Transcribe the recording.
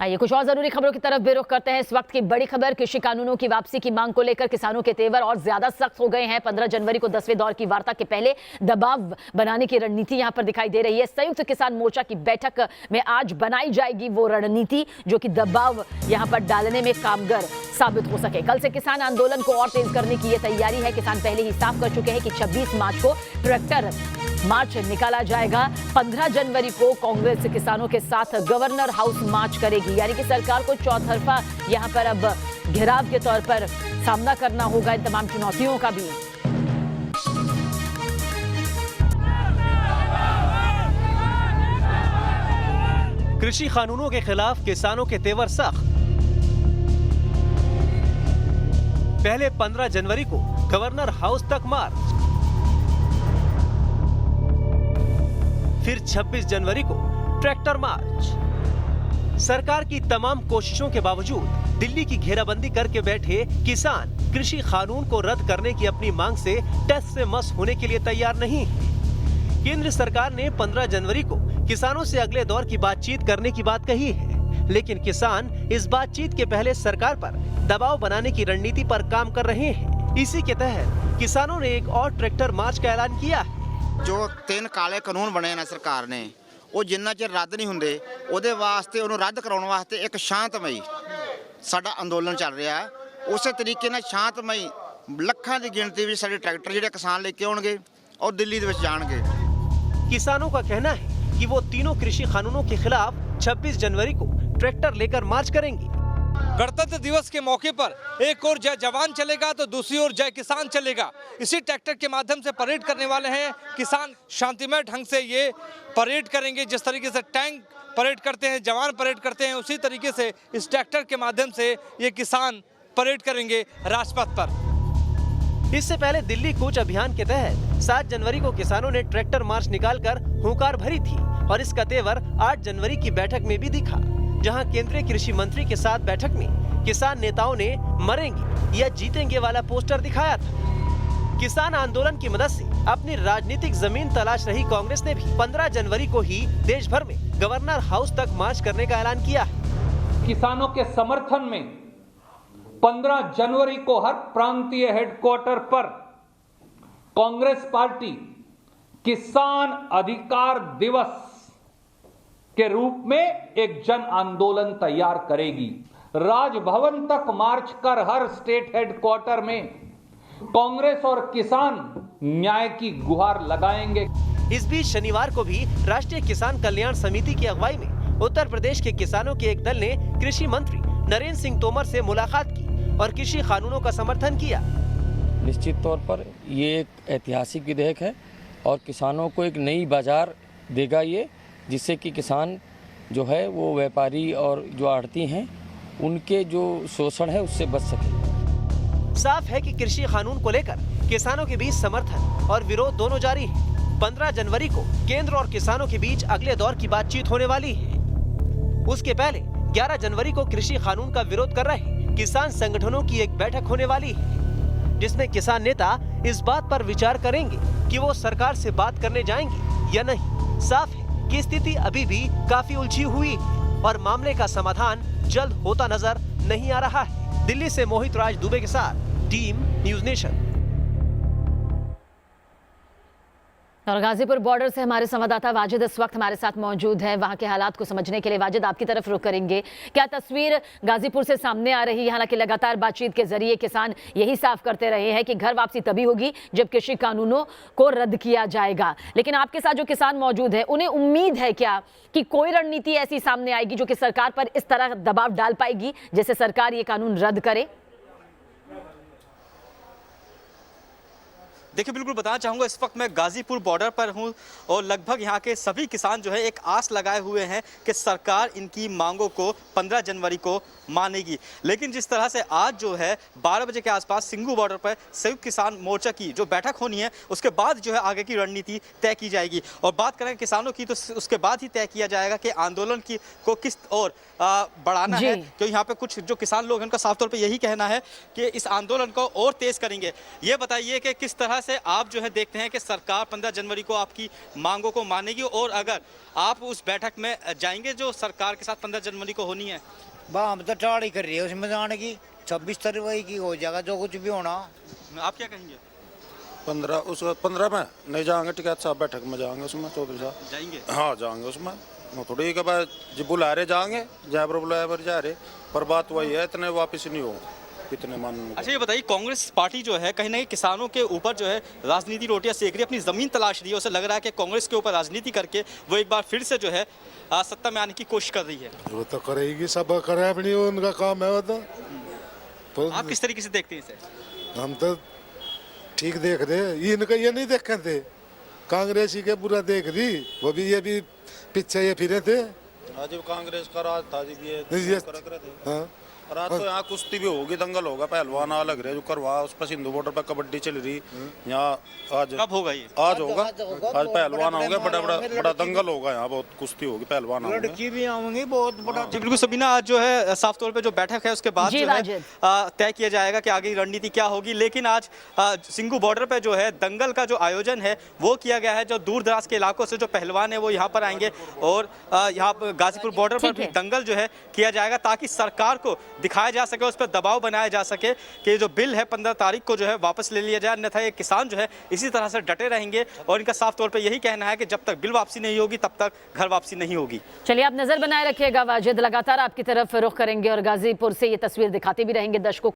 आइए कुछ और जरूरी खबरों की तरफ बेरुख करते हैं। इस वक्त की बड़ी खबर, कृषि कानूनों की वापसी की मांग को लेकर किसानों के तेवर और ज्यादा सख्त हो गए हैं। 15 जनवरी को 10वें दौर की वार्ता के पहले दबाव बनाने की रणनीति यहां पर दिखाई दे रही है। संयुक्त किसान मोर्चा की बैठक में आज बनाई जाएगी वो रणनीति जो कि दबाव यहां पर डालने में कामगर साबित हो सके। कल से किसान आंदोलन को और तेज करने की ये तैयारी है। किसान पहले ही साफ कर चुके हैं कि 26 मार्च को ट्रैक्टर मार्च निकाला जाएगा। 15 जनवरी को कांग्रेस किसानों के साथ गवर्नर हाउस मार्च करेगी, यानी कि सरकार को चौतरफा यहां पर अब घेराव के तौर पर सामना करना होगा इन तमाम चुनौतियों का भी। कृषि कानूनों के खिलाफ किसानों के तेवर सख्त। पहले 15 जनवरी को गवर्नर हाउस तक मार्च, फिर 26 जनवरी को ट्रैक्टर मार्च। सरकार की तमाम कोशिशों के बावजूद दिल्ली की घेराबंदी करके बैठे किसान कृषि कानून को रद्द करने की अपनी मांग से टस से मस होने के लिए तैयार नहीं है। केंद्र सरकार ने 15 जनवरी को किसानों से अगले दौर की बातचीत करने की बात कही है, लेकिन किसान इस बातचीत के पहले सरकार पर दबाव बनाने की रणनीति पर काम कर रहे हैं। इसी के तहत किसानों ने एक और ट्रैक्टर मार्च का ऐलान किया है। जो 3 काले कानून बने ना सरकार ने, वो जिन्ना चिर रद्द नहीं होंगे ਉਹਦੇ ਵਾਸਤੇ ਉਹਨੂੰ ਰੱਦ ਕਰਾਉਣ ਵਾਸਤੇ ਇੱਕ ਸ਼ਾਂਤਮਈ ਸਾਡਾ ਅੰਦੋਲਨ ਚੱਲ ਰਿਹਾ ਹੈ। ਉਸੇ ਤਰੀਕੇ ਨਾਲ ਸ਼ਾਂਤਮਈ ਲੱਖਾਂ ਦੀ ਗਿਣਤੀ ਵਿੱਚ ਸਾਡੇ ਟਰੈਕਟਰ ਜਿਹੜੇ ਕਿਸਾਨ ਲੈ ਕੇ ਆਉਣਗੇ और दिल्ली ਦੇ ਵਿੱਚ ਜਾਣਗੇ। किसानों का कहना है कि वो तीनों कृषि कानूनों के खिलाफ 26 जनवरी को ट्रैक्टर लेकर मार्च करेंगे। गणतंत्र दिवस के मौके पर एक ओर जय जवान चलेगा तो दूसरी ओर जय किसान चलेगा। इसी ट्रैक्टर के माध्यम से परेड करने वाले हैं किसान। शांतिमय ढंग से ये परेड करेंगे। जिस तरीके से टैंक परेड करते हैं, जवान परेड करते हैं, उसी तरीके से इस ट्रैक्टर के माध्यम से ये किसान परेड करेंगे राजपथ पर। इससे पहले दिल्ली कूच अभियान के तहत 7 जनवरी को किसानों ने ट्रैक्टर मार्च निकालकर हुंकार भरी थी और इसका तेवर 8 जनवरी की बैठक में भी दिखा, जहां केंद्रीय कृषि मंत्री के साथ बैठक में किसान नेताओं ने मरेंगे या जीतेंगे वाला पोस्टर दिखाया था। किसान आंदोलन की मदद से अपनी राजनीतिक जमीन तलाश रही कांग्रेस ने भी 15 जनवरी को ही देश भर में गवर्नर हाउस तक मार्च करने का ऐलान किया है। किसानों के समर्थन में 15 जनवरी को हर प्रांतीय हेडक्वार्टर पर कांग्रेस पार्टी किसान अधिकार दिवस के रूप में एक जन आंदोलन तैयार करेगी। राजभवन तक मार्च कर हर स्टेट हेडक्वार्टर में कांग्रेस और किसान न्याय की गुहार लगाएंगे। इस बीच शनिवार को भी राष्ट्रीय किसान कल्याण समिति की अगुवाई में उत्तर प्रदेश के किसानों के एक दल ने कृषि मंत्री नरेंद्र सिंह तोमर से मुलाकात की और कृषि कानूनों का समर्थन किया। निश्चित तौर पर ये एक ऐतिहासिक विधेयक है और किसानों को एक नई बाजार देगा ये, जिससे कि किसान जो है वो व्यापारी और जो आढ़ती हैं उनके जो शोषण है उससे बच सके। साफ है कि कृषि कानून को लेकर किसानों के बीच समर्थन और विरोध दोनों जारी है। 15 जनवरी को केंद्र और किसानों के बीच अगले दौर की बातचीत होने वाली है। उसके पहले 11 जनवरी को कृषि कानून का विरोध कर रहे किसान संगठनों की एक बैठक होने वाली है, जिसमें किसान नेता इस बात पर विचार करेंगे कि वो सरकार से बात करने जाएंगे या नहीं। साफ है कि स्थिति अभी भी काफी उलझी हुई है और मामले का समाधान जल्द होता नजर नहीं आ रहा है। दिल्ली से मोहित राज दुबे के साथ टीम न्यूज़ नेशन। और गाजीपुर बॉर्डर से हमारे संवाददाता वाजिद इस वक्त हमारे साथ मौजूद है। वहां के हालात को समझने के लिए वाजिद आपकी तरफ रुख करेंगे। क्या तस्वीर गाजीपुर से सामने आ रही है? हालांकि लगातार बातचीत के जरिए किसान यही साफ करते रहे हैं कि घर वापसी तभी होगी जब कृषि कानूनों को रद्द किया जाएगा, लेकिन आपके साथ जो किसान मौजूद है उन्हें उम्मीद है क्या कि कोई रणनीति ऐसी सामने आएगी जो कि सरकार पर इस तरह दबाव डाल पाएगी जैसे सरकार ये कानून रद्द करे? देखिए, बिल्कुल बताना चाहूँगा, इस वक्त मैं गाजीपुर बॉर्डर पर हूँ और लगभग यहाँ के सभी किसान जो है एक आस लगाए हुए हैं कि सरकार इनकी मांगों को 15 जनवरी को मानेगी। लेकिन जिस तरह से आज जो है 12 बजे के आसपास सिंघू बॉर्डर पर संयुक्त किसान मोर्चा की जो बैठक होनी है उसके बाद जो है आगे की रणनीति तय की जाएगी। और बात करें किसानों की तो उसके बाद ही तय किया जाएगा कि आंदोलन की को किस और बढ़ाना है, क्योंकि यहाँ पे कुछ जो किसान लोग हैं उनका साफ तौर पर यही कहना है कि इस आंदोलन को और तेज करेंगे। ये बताइए कि किस तरह से आप जो है देखते हैं कि सरकार 15 जनवरी को आपकी मांगों को मानेगी, और अगर आप उस बैठक में जाएंगे जो सरकार के साथ 15 जनवरी को होनी है? हम तो टाड़ ही कर रही है उसमें जाने की, 26 फरवरी की हो जाएगा जो कुछ भी होना। आप क्या कहेंगे? 15 में नहीं जाएंगे, टिकैत साहब बैठक में जाएंगे, उसमें चौधरी साहब जाएंगे? हाँ जाएंगे उसमें। वो थोड़ी के बाद जब बुला रहे जाएंगे, जयपुर बुलाए पर जा रहे, पर बात वही है इतने वापस नहीं हो इतने मान। अच्छा ये बताइए, कांग्रेस पार्टी जो है कहीं ना कहीं किसानों के ऊपर जो है राजनीति रोटियां सेक रही है, अपनी जमीन तलाश रही है। उसे लग रहा है कि कांग्रेस के ऊपर राजनीति करके वो एक बार फिर से जो है सत्ता में आने की कोशिश कर रही है। वो तो करेगी, सब करे अपनी, उनका काम है वो तो आप किस तरीके से देखते हैं इसे? हम तो ठीक देख रहे, इनका ये नहीं देखे थे, कांग्रेसी के बुरा देख दी, वो भी ये भी पीछे ये फिरे थे। आज कांग्रेस का राज था जी, ये हाँ रात तो यहाँ कुश्ती भी होगी, दंगल होगा, पहलवान अलग रहे जो करवा, उस पर सिंधु बॉर्डर पर कबड्डी चल रही यहाँ। आज कब होगा ये? आज होगा, आज पहलवान होंगे, बड़ा दंगल होगा यहाँ, बहुत कुश्ती होगी, पहलवान होंगे, लड़की भी आऊंगी बहुत बड़ा। जी बिल्कुल सबीना, आज जो है साफ तौर पे जो बैठक है उसके बाद जी जो है वाजिद। तय किया जाएगा कि आगे रणनीति क्या होगी। लेकिन आज सिंघू बॉर्डर पे जो है दंगल का जो आयोजन है वो किया गया है। जो दूर दराज के इलाकों से जो पहलवान है वो यहाँ पर आएंगे, और यहाँ पर गाजीपुर बॉर्डर पर ठीक भी है। दंगल जो है किया जाएगा, ताकि सरकार को दिखाया जा सके, उस पर दबाव बनाया जा सके कि जो बिल है 15 तारीख को जो है वापस ले लिया जाए। अन्यथा ये किसान जो है इसी तरह से डटे रहेंगे, और इनका साफ तौर पे यही कहना है कि जब तक बिल वापसी नहीं होगी तब तक घर वापसी नहीं होगी। चलिए आप नजर बनाए रखिएगा वाजिद, लगातार आपकी तरफ रुख करेंगे और गाजीपुर से ये तस्वीर दिखाते भी रहेंगे दर्शकों